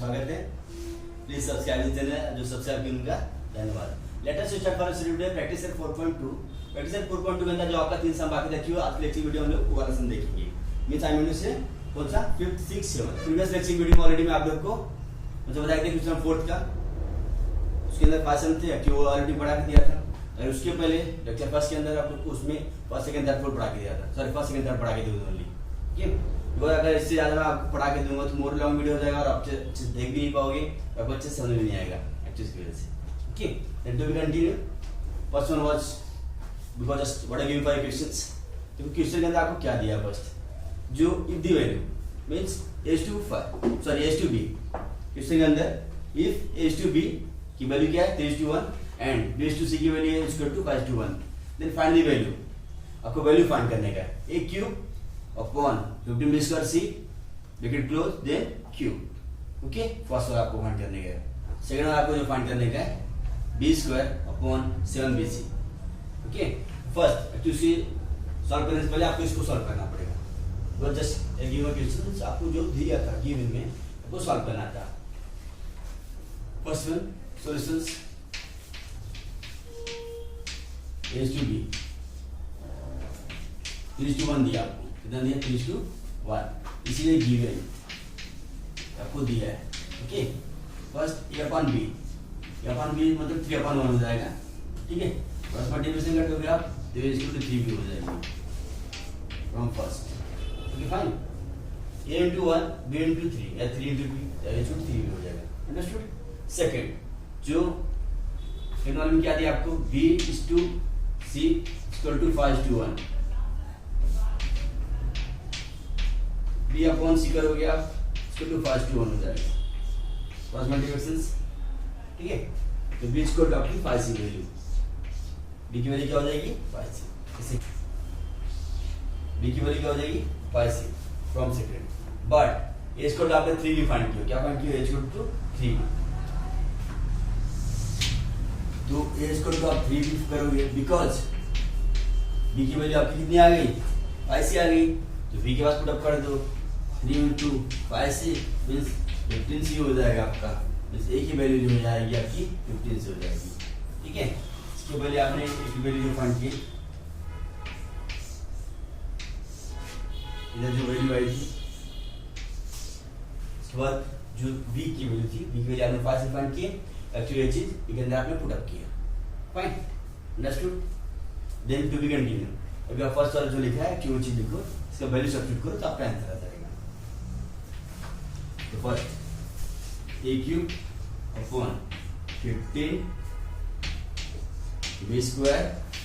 स्वागत है। Please subscribe channel, जो सब्सक्राइब किया उनका धन्यवाद। Let us start for video practice set 4.2। Practice set 4.2 के अंदर जो आपका 3 सम बाकी रखी हो, आज के लेक्चर वीडियो हम लोग वाला सम देखेंगे। मींस आई मीन से कौन सा 5th 6th 7th previous lecture video में ऑलरेडी मैं आप लोग को मतलब बताया था क्वेश्चन 4th का, उसके अंदर 5 सम थे कि वो ऑलरेडी पढ़ा के दिया था। और उसके पहले लेक्चर फर्स्ट के अंदर आप लोग को उसमें फर्स्ट सेकंड थर्ड फोर्थ पढ़ा के दिया था। सॉरी फर्स्ट सेकंड थर्ड पढ़ा के दिया ओनली। ठीक है, तो अगर इससे ज्यादा मैं आपको पढ़ा के दूंगा तो मोर लॉन्ग वीडियो हो जाएगा और आप अच्छे देख भी नहीं पाओगे, आपको अच्छे समझ में नहीं आएगा एक्चुअली की वजह से। Okay, then to be continue. First one was because just what I give for questions. तो क्वेश्चन के अंदर आपको क्या दिया फर्स्ट, जो if the value means a to b। Question के अंदर इफ a to b की वैल्यू क्या है 3:1 एंड b to c की वैल्यू है equal to 5:1, then find the value. आपको वैल्यू फाइंड करने का है a cube upon 15b square c bracket close then cube. Okay, first वाला आपको फाइंड करने का है। सेकंड वाला आपको जो फाइंड करने का है b square upon 7bc। Okay, first actually solve करने से पहले आपको इसको सॉल्व करना पड़ेगा। तो जस्ट एक गिवन क्वेश्चन आपको जो दिया था गिवन में आपको सॉल्व करना था। First one solutions a to b 3:1 दिया आपको, कितना दिया 3:1, इसीलिए गिवन आपको दिया है। ओके, फर्स्ट a/b मतलब 3/1 हो जाएगा। ठीक है, फर्स्ट मल्टीप्लिकेशन करोगे आप तो ये इसको 3 भी हो जाएगी from first. Okay fine, a into 1 b into 3 या 3 into b या 3 भी हो जाएगा। अंडरस्टूड। सेकंड जो सेकंड में क्या दिया आपको b is to c equal to 5:1, b upon c करोगे आप इसको टू 5:1 हो जाएगा फर्स्ट मल्टीप्लिकेशन। ठीक है, तो b इसको टू आपकी 5c वैल्यू, b की वैल्यू क्या हो जाएगी 5c। इसे b की वैल्यू क्या हो जाएगी 5c from second. But a इसको आपने 3 भी फाइंड किया, क्या फाइंड किया a इसको टू 3, तो a इसको टू आप 3 भी करोगे बिकॉज़ b की वैल्यू आपकी कितनी आ गई 5c आ गई, तो b के पास पुट अप कर दो 3 into 5c मींस 15c हो जाएगा आपका। मींस a की वैल्यू जो हो जाएगी आपकी 15c हो जाएगी। ठीक है, इसके पहले आपने a की वैल्यू जो फाइंड की, इधर जो वैल्यू आई थी, उसके बाद जो b की वैल्यू थी, b की वैल्यू आपने 5 से फाइंड की, एक्चुअली ये चीज इसके अंदर आपने पुट अप किया। Fine, understood. Then to be continue. अभी आप फर्स्ट वाला जो लिखा है क्यों चीज लिखो, इसका वैल्यू सब्स्टिट्यूट करो तो आपका आंसर आ जाएगा। तो first a cube upon 15 b square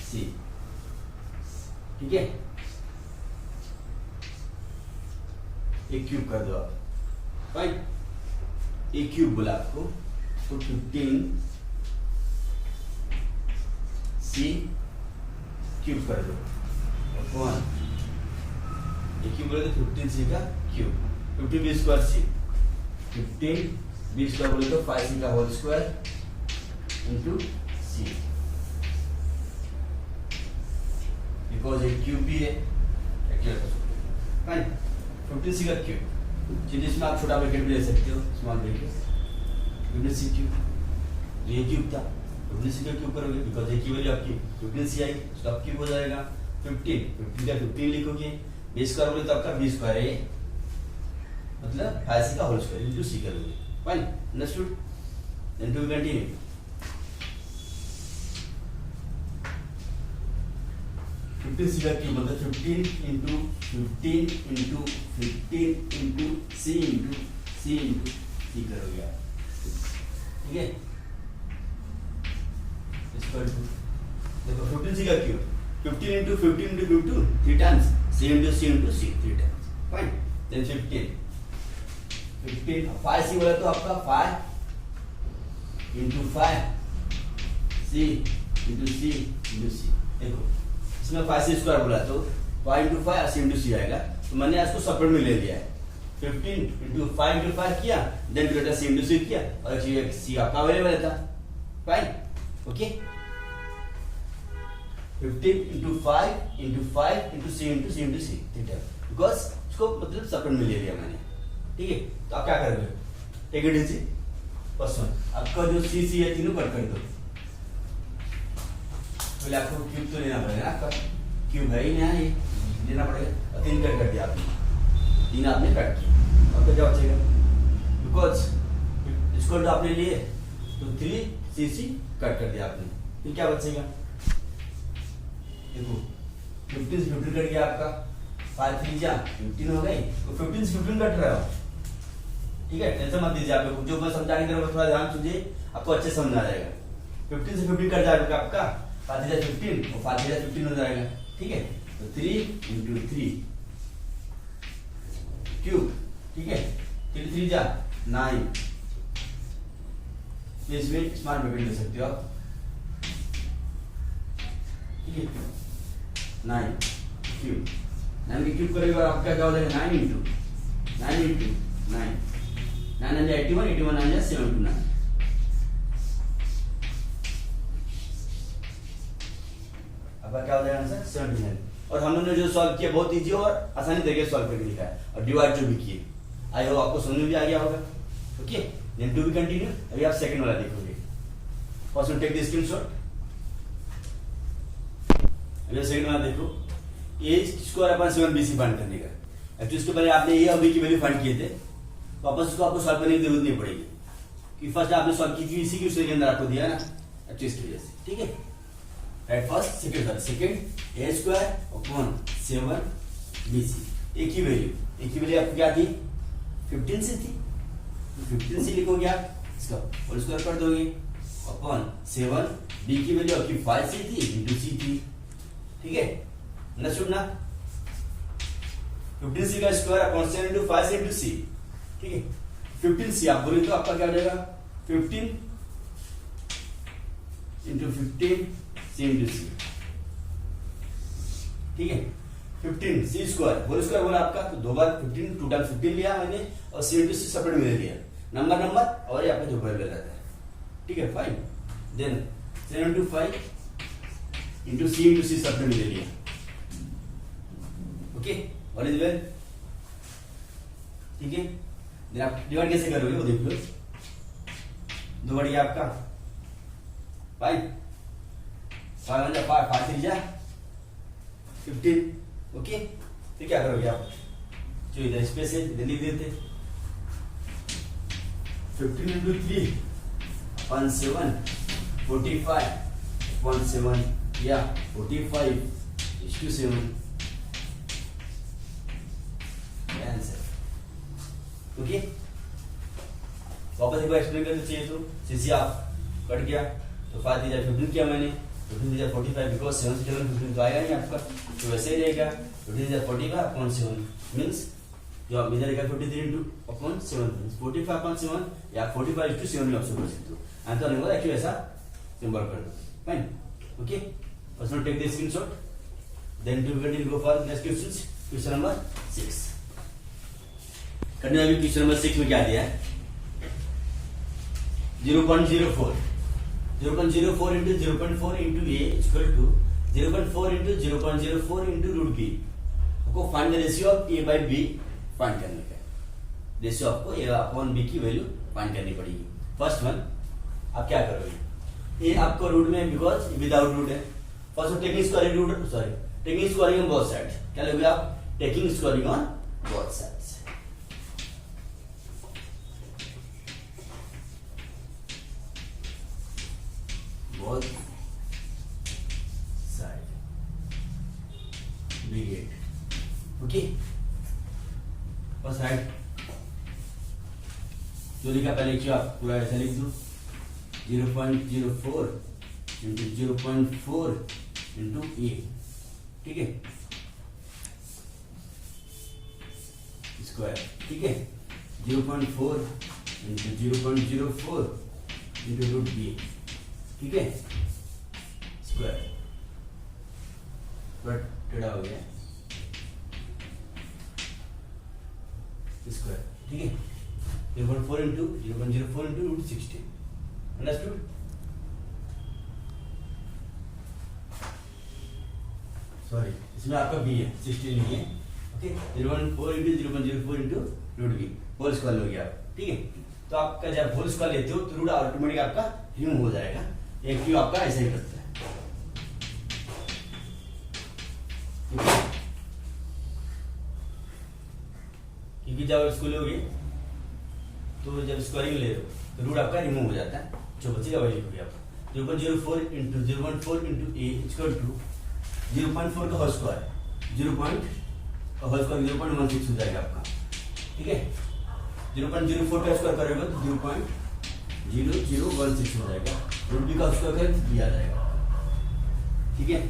c। ठीक है, a क्यूब कर दो आप। फाइन, a क्यूब बोला आपको तो 15 c क्यूब कर दो अपॉन a क्यूब बोले तो 15c का cube, 15b square c, 15b square बोले तो 5c का whole square into c, because एक क्यूब भी है एक्चुअली। फाइन, 15c का क्यूब, जिसमें आप छोटा ब्रैकेट भी ले सकते हो, स्मॉल ब्रैकेट 15c क्यूब। ये क्यूब था 15c का क्यूब करोगे बिकॉज़ एक की वैल्यू आपकी 15c आई, तो आप क्यूब हो जाएगा 15 का 15 लिखोगे, b स्क्वायर बोले तो आपका b स्क्वायर है, मतलब 5c का होल स्क्वायर इनटू c करोगे। Fine, understood. Then to continue. c का क्यूब मतलब 15 into 15 into 15 into c into c करोगे आप। ठीक है, देखो 15c का cube 15 into 15 into 2 3 times, c into c into c 3 times। Fine, then 15 5c बोला तो आपका 5 into 5 c into c into c। देखो इसमें 5c स्क्वायर बोला तो 5 into 5 c into c आएगा, तो मैंने इसको सेपरेट में ले लिया है। 15 into 5 into 5 किया, then greater c into c किया, और एक्चुअली c आपका अवेलेबल था। Fine, okay, 15 into 5 into 5 into c into c into c, ठीक है, बिकॉज इसको मतलब सेपरेट में ले लिया मैंने। ठीक है, तो आप क्या करोगे take it easy. First one आपका जो सी सी है तीनों कट कर दो। पहले आपको क्यूब तो लेना पड़ेगा ना, आपका क्यूब है ही ना, ये लेना पड़ेगा। और 3 कट कर दिया आपने, 3 आपने कट किया। अब तो क्या बचेगा, बिकॉज इसको तो आपने लिए तो 3 सी सी कट कर दिया आपने, फिर क्या बचेगा, देखो 15 से 15 कट गया आपका, 5 3 जा 15 हो गई, तो 15 से 15 कट रहा हो। ठीक है, टेंशन मत दीजिए, आप लोग जो मैं समझाने के लिए थोड़ा ध्यान सुनिए, आपको अच्छे समझ आ जाएगा। 15 से 15 कट जाएगा आपका, 5 हजार 15 और 5 हजार 15 हो जाएगा। ठीक है, तो 3 इंटू 3 क्यूब। ठीक है, 3 3 जा 9, इसमें स्मार्ट ब्रैकेट ले सकते हो आप। ठीक है, 9 क्यूब, 9 की क्यूब करेगा आपका क्या हो जाएगा, 9 इंटू 9 इंटू 9, 9 9 81, 81 9 79। आपका क्या हो जाएगा आंसर 79। और हम लोगों ने जो सॉल्व किया बहुत इजी और आसानी तरीके से सॉल्व करके लिखा है, और डिवाइड जो भी किए आई होप आपको समझ में भी आ गया होगा। Okay, then to be continue. अभी आप सेकंड वाला देखोगे। First one take the screenshot. अभी सेकंड वाला देखो, ए स्क्वायर अपॉन 7bc फाइंड करने का। एक्चुअली इसके पहले आपने ए और बी की वैल्यू फाइंड किए थे, वापस इसको आपको सॉल्व करने की जरूरत नहीं पड़ेगी, कि फर्स्ट आपने सॉल्व की थी इसी की उसके अंदर आपको दिया ना, एक्चुअली इसकी वजह से। ठीक है, राइट, फर्स्ट सेकंड ए स्क्वायर अपॉन 7bc। एक ही वैल्यू आपको क्या थी, 15 से थी, 15 से लिखोगे आप, इसका होल स्क्वायर कर दोगे अपॉन 7, बी की वैल्यू आपकी 5 से थी इंटू सी थी। ठीक है, अंडरस्टूड ना, 15 सी का स्क्वायर अपॉन 7 इंटू 5 इंटू सी। ठीक है, 15 सी आप बोले तो आपका क्या हो जाएगा, 15 इंटू 15 सी इंटू सी। ठीक है, 15 सी स्क्वायर होल स्क्वायर बोला आपका, तो 2 बार 15 2 टाइम्स 15 लिया मैंने, और सी इंटू सी सेपरेट में ले लिया, नंबर और ये आपका जो वैल्यू रहता है। ठीक है, फाइन, देन 7 इंटू 5 इंटू सी सेपरेट में ले लिया। Okay, what is well. ठीक है, देन आप डिवाइड कैसे करोगे वो देख लो। 2 बढ़ गया आपका 5, 5 3 जा 15। ओके, फिर क्या करोगे आप, जो इधर स्पेस है इधर लिख देते, 15 इंटू 3 अपॉन 7, 45 अपॉन 7 या 45 is to 7 आंसर। ओके, वापस एक बार एक्सप्लेन करना चाहिए तो सीसी आप कट गया, तो 5 दिया 15 किया मैंने, 15 दिया 45, बिकॉज 7 से 15 तो आएगा नहीं आपका, तो वैसे ही रहेगा 15 दिया 45 अपॉन 7 मींस जो आप मेजर रहेगा 53 इंटू अपॉन 7 मींस 45 अपॉन 7 या 45 इंटू 7 में ऑप्शन कर सकते हो। आंसर नहीं होगा, एक्चुअली ऐसा सिंबल कर दो। Fine, okay, first one take the screenshot, then to continue go for next questions. Question number 6 करने अभी क्वेश्चन नंबर 6 में क्या दिया है, 0.04 0.04 into 0.4 into A equal to 0.4 into 0.04 into root b. आपको find the ratio of a by b find करने का, ratio आपको ए अपॉन बी की वैल्यू फाइंड करनी पड़ेगी। फर्स्ट वन आप क्या करोगे, ए आपको रूट में बिकॉज विदाउट रूट है, first taking squaring root, sorry taking squaring on both sides, क्या लोगे आप, taking squaring on both sides. Both side brigade. Okay, first right जो लिखा पहले लिखिए आप पूरा ऐसा लिख दो, 0.04 इंटू 0.4 इंटू ए। ठीक है, स्क्वायर। ठीक है, 0.4 इंटू 0.04 इंटू रूट बी। ठीक है, स्क्वायर बट टेढ़ा हो गया स्क्वायर। ठीक है, 0.4 into 0.04 into root 16। Understood. Sorry, इसमें आपका बी है, 16 नहीं है। Okay, 0.4 into 0.04 into root B whole square हो गया। ठीक है, तो आपका जब होल स्क्वायर लेते हो तो रूट ऑटोमेटिक आपका रिमूव हो जाएगा। एक क्यू आपका ऐसे ही करता है। क्योंकि जब इसको लोगे तो जब स्क्वायरिंग ले रहे हो तो रूट आपका रिमूव हो जाता है, जो बचेगा वही लिखोगे आप 0.04 into 0.4 into A equal to 0.4 का होल स्क्वायर 0.16 हो जाएगा आपका। ठीक है, 0.04 का स्क्वायर करेगा तो 0.0016 हो जाएगा। रूट बी का स्क्वायर करें तो बी आ जाएगा। ठीक है,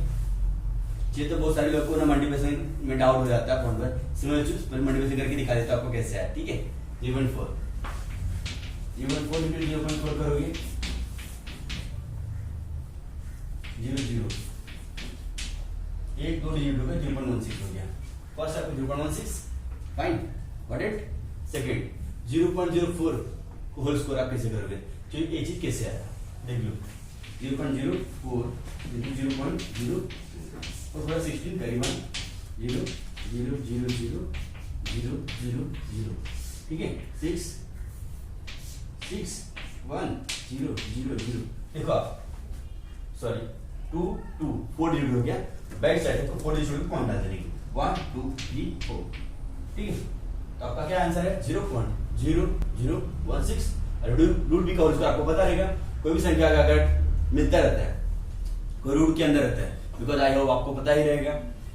ये तो बहुत सारे लोग को ना मल्टीप्लिकेशन में डाउट हो जाता है पॉइंट पर, सिमिलर चूज पर मल्टीप्लिकेशन करके दिखा देता हूं आपको कैसे है। ठीक है, 0.4 इंटू 0.4 करोगे 0.0 एक दो डिजिट होगा 0.16 हो गया। फर्स्ट आपको 0.16 फाइन गॉट इट। सेकंड 0.04 को होल स्क्वायर आप कैसे करोगे, तो ये चीज कैसे आया देख लो 0.04 इंटू 0.0 और थोड़ा 16 करीबन 0 0 0 0 0 0 0। ठीक है, 6 6 1 0 0 0। देखो आप सॉरी 2 2 4 डिजिट हो गया, बैक साइड तो 4 डिजिट को पॉइंट डाल देंगे 1 2 3 4। ठीक है, तो आपका क्या आंसर है 0.0016। रूट बी का होल स्क्वायर आपको पता रहेगा, कोई भी संख्या का अगर मिलता रहता है कोई रूट के अंदर रहता है, बिकॉज आई होप आपको पता ही रहेगा।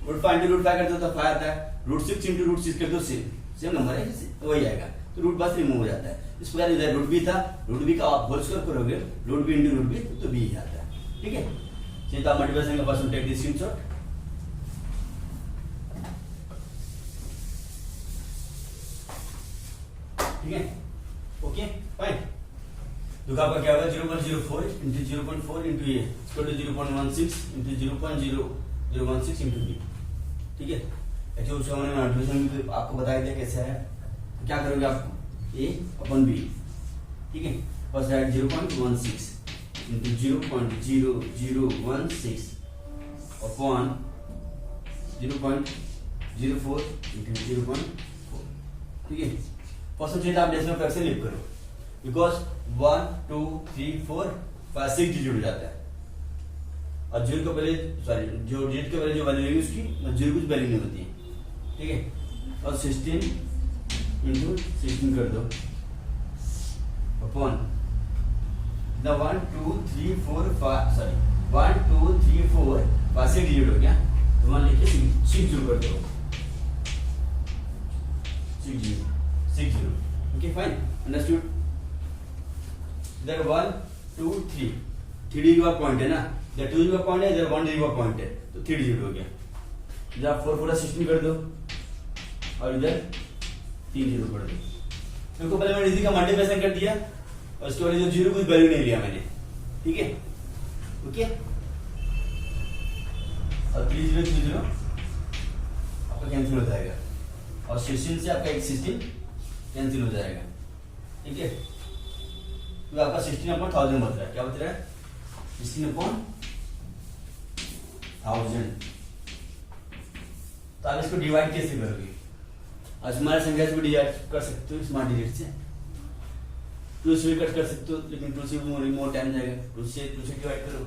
रूट 5 इंटू रूट 5 करते हो तो 5 आता है, रूट 6 इंटू रूट 6 करते हो सेम नंबर है वही आएगा, तो रूट बस रिमूव हो जाता है। इस प्रकार इधर रूट बी था, रूट बी का आप होल स्क्वायर करोगे root B into root B तो बी ही आता है। ठीक है, चलिए तो आप मल्टीप्लिकेशन का पर्सन टेक दिस स्क्रीनशॉट। ठीक है, ओके फाइन। तो आपका क्या होगा 0.04 into 0.4 into A equal to 0.16 into 0.0016 into B. ठीक है, एक्चुअली उसका मैंने मल्टीप्लिकेशन आपको बताया दिया कैसे है। तो क्या करोगे आप ए अपॉन बी। ठीक है, फर्स्ट है 0.16 इंटू 0.0016 अपॉन 0.04 इंटू 0.4। ठीक है, फर्स्ट चाहिए आप डेसिमल फ्रैक्शन लिख करो, बिकॉज 1 2 3 4 5 6 डिजिट हो जाता है और जीरो के पहले सॉरी जो डिजिट के पहले जो वैल्यू होगी उसकी जीरो कुछ वैल्यू नहीं होती है। ठीक है, और 16 इंटू 16 कर दो अपॉन 1 2 3 4 5 सॉरी 1 2 3 4 5 6 डिजिट हो गया, तो मान लिखिए 60 कर दो 60। Okay fine understood. इधर 1 2 3 डिजिट का पॉइंट है ना, इधर 2 डिजिट का पॉइंट है, इधर 1 डिजिट का पॉइंट है, तो 3 डिजिट हो गया। इधर आप 4 पूरा 16 कर दो और इधर 3 जीरो कर दो। देखो पहले मैंने इसी का मल्टीप्लिकेशन कर दिया और इसके बाद जो जीरो कुछ वैल्यू नहीं लिया मैंने। ठीक है, ओके, और 3 0 3 0 आपका कैंसिल हो जाएगा और 16 से आपका 16 कैंसिल हो जाएगा। ठीक है, तो आपका 16 अपॉन 1000 बच रहा है। क्या बच रहा है 16 अपॉन 1000। तो आप इसको डिवाइड कैसे करोगे, स्मॉल संख्या से भी डिवाइड कर सकते हो, स्मॉल डिजिट से 2 से भी कट कर सकते हो, लेकिन 2 से मोर टाइम जाएगा। 2 से डिवाइड करो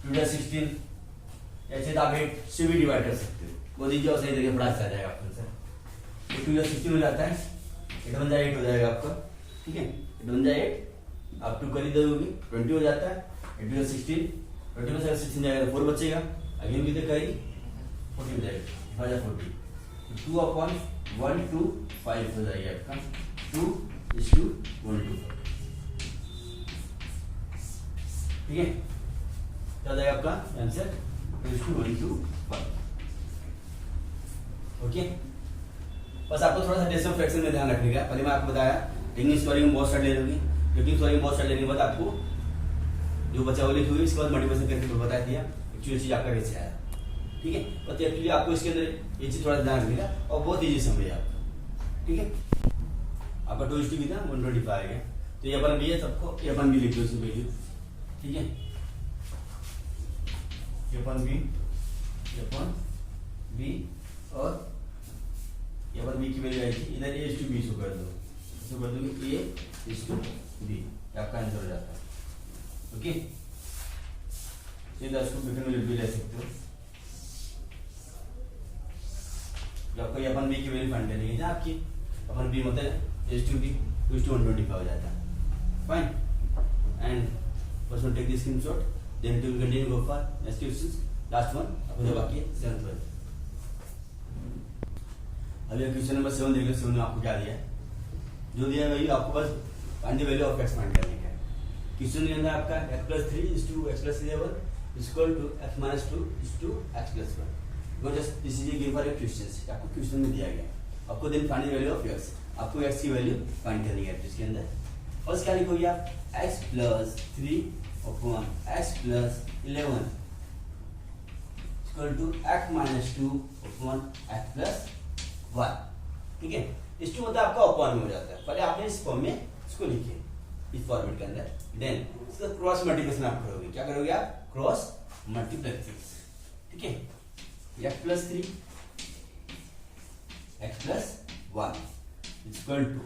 2 16 ऐसे आप 8 से भी डिवाइड कर सकते हो, वो दीजिए और सही तरीके पढ़ा आ जाएगा आपको आंसर। 2 16 हो जाता है, 8 बन जाए 8 हो जाएगा आपका। ठीक है, 8 बन जाए 8 आप 2 कर ही दोगे 20 हो जाता है। 8 16 20 में से 16 जाएगा 4 बचेगा, अगेन भी तो करी 40 हो जाएगा 40। 2 अपॉन 1 2 5 हो जाएगा आपका 2:1 2। ठीक है, क्या जाएगा आपका आंसर 2:1 2 5। ओके, बस आपको थोड़ा सा डेसिमल फ्रैक्शन में ध्यान रखने का। पहले मैं आपको बताया टेक्निक स्क्वायरिंग में बहुत सारे ले लूंगी, टेक्निक स्क्वायरिंग बहुत सारे लेने के बाद आपको जो बचा वो लिखी हुई, इसके बाद मल्टीप्लिकेशन करके बता दिया एक्चुअली चीज आपका कैसे आया। ठीक है, तो एक्चुअली आपको इसके अंदर ये चीज थोड़ा ध्यान रखने का और बहुत ईजी समझिए आप। ठीक है, आपका 2:2 कितना 125 आ गया, तो ये अपन भी है सबको ये अपन भी लिख दो इसमें वैल्यू। ठीक है, ये अपन बी और ये अपन बी की वैल्यू आएगी इधर a/b कर दो इसको कर दूंगी A इज टू B, आपका आंसर हो जाता है। ओके, सीधा इसको बिटवीन वैल्यू भी ले सकते हो। जब आपको अपन B की वैल्यू फाइंड करनी है ना, आपकी अपन B मतलब is to B is to 125 हो जाता है। Fine, and first one take this screenshot, then it will continue go for next question. Last one अपने बाकी 7th वन। अभी क्वेश्चन नंबर 7 देख लो। 7 में आपको क्या दिया है, जो दिया है वैल्यू आपको बस find the value of x find करने का है। क्वेश्चन के अंदर आपका x + 3 is to x + 11 is equal to x - 2 is to x + 1। Go just this is given for your questions, आपको क्वेश्चन में दिया गया, आपको then find the value of x, आपको x की वैल्यू फाइंड करनी है। इसके अंदर फर्स्ट क्या लिखोगे आप, x + 3 upon x + 11 equal to x - 2 upon x + 1। ठीक है, इस टू मतलब आपका अपॉन में हो जाता है। पहले आपने इस फॉर्म में इसको लिखिए, इस फॉर्मेट के अंदर, देन इसका क्रॉस मल्टीप्लिकेशन आप करोगे। क्या करोगे आप, क्रॉस मल्टीप्लिकेशन। ठीक है, x + 3 x + 1 equal to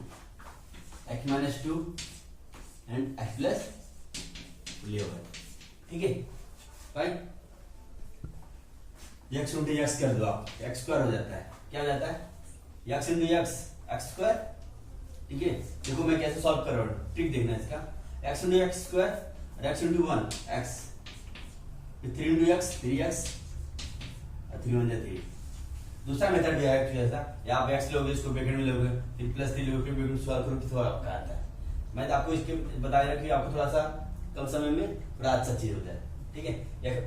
x - 2 and x + 11। ठीक है, फाइन, x into x कर दो आप, x स्क्वायर हो जाता है। क्या हो जाता है, x into x स्क्वायर। ठीक है, देखो मैं कैसे सॉल्व कर रहा हूँ, ट्रिक देखना इसका। x into x स्क्वायर और x into 1 x, 3 into x 3x और 3 1 3। दूसरा मेथड भी है ऐसा, या आप x लोगे इसको ब्रैकेट में लोगे, फिर +3 लोगे, फिर ब्रैकेट में सॉल्व करो, कितना आपका आता है। मैं तो आपको इसके बताया कि आपको थोड़ा सा कम समय में थोड़ा अच्छा चीज हो जाए। ठीक है,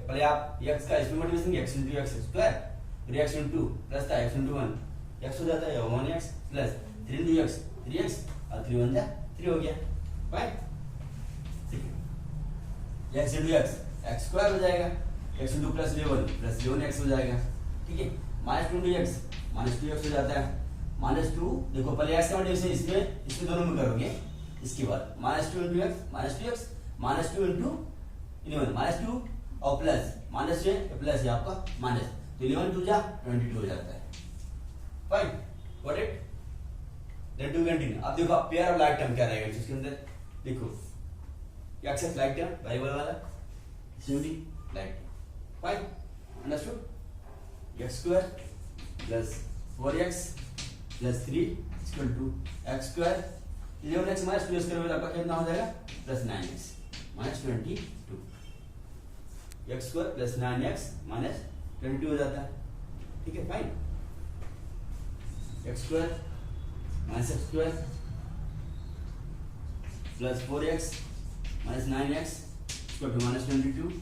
पहले आप x का इसमें multiplication x into x square, फिर x into प्लस था x into 1 x हो जाता है 1x plus 3 into x 3x और 3 1 3 हो गया। फाइन, ठीक है, x into x स्क्वायर हो जाएगा, x into +11 + 11x हो जाएगा। ठीक है, -2 into x -2x हो जाता है। -2 देखो पहले x का मल्टीप्लिकेशन इसमें दोनों में करोगे, इसके बाद -2 into x -2x -2 into 11 -2 और प्लस -2 प्लस है आपका माइनस, तो 11 2 जा 22 हो जाता है। Fine, got it, then to continue. अब देखो आप पेयर ऑफ लाइक टर्म क्या रहेगा इसके अंदर, देखो x x like term variable वाला simply like term. Fine, understood, x square plus 4x plus 3 equal to x square 11x minus 2x करोगे आपका कितना हो जाएगा, plus 9x minus 22। x square plus 9x minus 22 हो जाता है। ठीक है, fine, x square minus x square plus 4x minus 9x equal to minus 22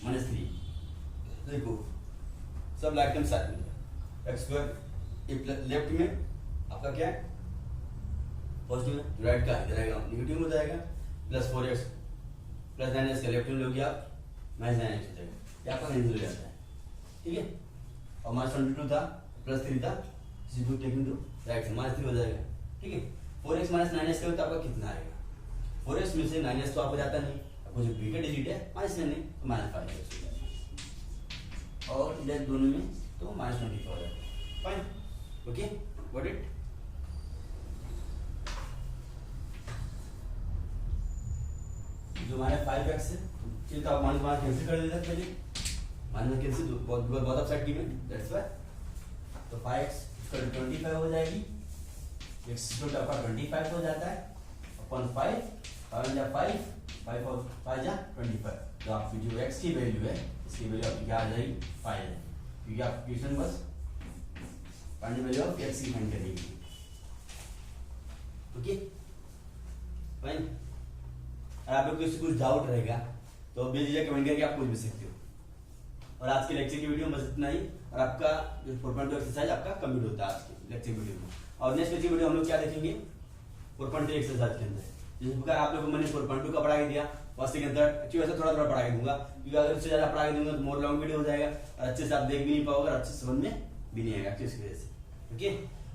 minus 3। देखो सब लाइक टर्म साथ में, x स्क्वायर लेफ्ट में आपका क्या है, पॉजिटिव में, राइट का इधर आएगा नेगेटिव में हो जाएगा, प्लस 4x प्लस 9x का लेफ्ट में लोगे आप माइनस 9x हो जाएगा, ये आपका कैंसिल हो जाता है। ठीक है, और माइनस 22 था प्लस 3 था, इसी टेकिंग टू राइट से माइनस 3 हो जाएगा। ठीक है, 4x माइनस 9x करोगे तो आपका कितना आएगा, 4x में से 9x तो आपको जाता नहीं, आपको जो b का डिजिट है माइनस करने तो माइनस 5x हो जाएगा, और इधर दोनों में तो माइनस 24 हो जाएगा। Fine, okay, got it. जो हमारे 5x है तो आप माइनस कैंसिल कर देते हैं, पहले minus cancel both of side given, that's why. तो 5x इक्वल टू 25 हो जाएगी, x इक्वल टू आपका 25 हो जाता है अपॉन 5 5 जा 5 5 और 5 जा 25। तो आपकी जो x की वैल्यू है इसकी वैल्यू आपकी क्या आ जाएगी, 5 है, क्योंकि आप क्वेश्चन बस find the value of x की फाइंड करेंगे। Okay, fine. और आप लोग को कुछ डाउट रहेगा तो बेझिझक कमेंट करके आप पूछ भी सकते हो। और आज के लेक्चर की वीडियो में बस इतना ही, और आपका जो 4.2 एक्सरसाइज आपका कंप्लीट होता है आज के लेक्चर वीडियो में। और नेक्स्ट लेक्चर वीडियो हम लोग क्या देखेंगे, 4.3 एक्सरसाइज के अंदर जिस प्रकार आप लोगों को मैंने 4.2 का पढ़ा के दिया, फर्स्ट सेकंड थर्ड एक्चुअली ऐसा थोड़ा पढ़ा के दूंगा, क्योंकि अगर उससे ज्यादा पढ़ा के दूंगा तो मोर लॉन्ग वीडियो हो जाएगा और अच्छे से आप देख भी नहीं पाओगे और अच्छे से समझ में भी नहीं आएगा इस वजह से। ओके,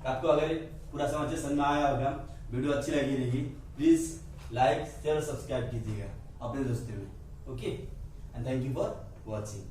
आपको अगर पूरा समझ में आया होगा, वीडियो अच्छी लगी रहेगी, प्लीज लाइक शेयर और सब्सक्राइब कीजिएगा अपने दोस्तों में। Okay, and thank you for watching.